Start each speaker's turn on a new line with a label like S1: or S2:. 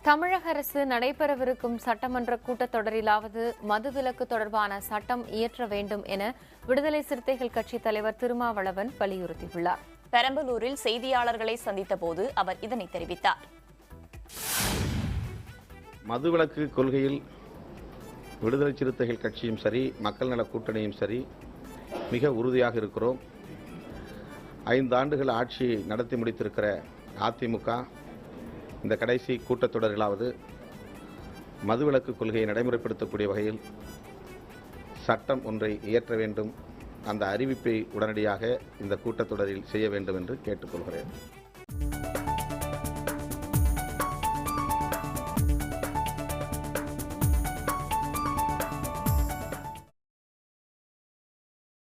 S1: தமிழக அரசு நடைபெறவிருக்கும் சட்டமன்ற கூட்டத்தொடரிலாவது மதுவிலக்கு தொடர்பான சட்டம் இயற்ற வேண்டும் என விடுதலை சிறுத்தைகள் கட்சித் தலைவர் திருமாவளவன் வலியுறுத்தியுள்ளார்.
S2: பெரம்பலூரில் செய்தியாளர்களை சந்தித்த போது அவர் இதனை தெரிவித்தார்.
S3: மதுவிலக்கு கொள்கையில் விடுதலை சிறுத்தைகள் கட்சியும் சரி, மக்கள் நல கூட்டணியும் சரி மிக உறுதியாக இருக்கிறோம். 5 ஆண்டுகள் ஆட்சி நடத்தி முடித்திருக்கிற அதிமுக இந்த கடைசி கூட்டத்தொடரிலாவது மதுவிலக்கு கொள்கையை நடைமுறைப்படுத்தக்கூடிய வகையில் சட்டம் ஒன்றை இயற்ற வேண்டும். அந்த அறிவிப்பை உடனடியாக இந்த கூட்டத்தொடரில் செய்ய வேண்டும் என்று கேட்டுக்கொள்கிறேன்.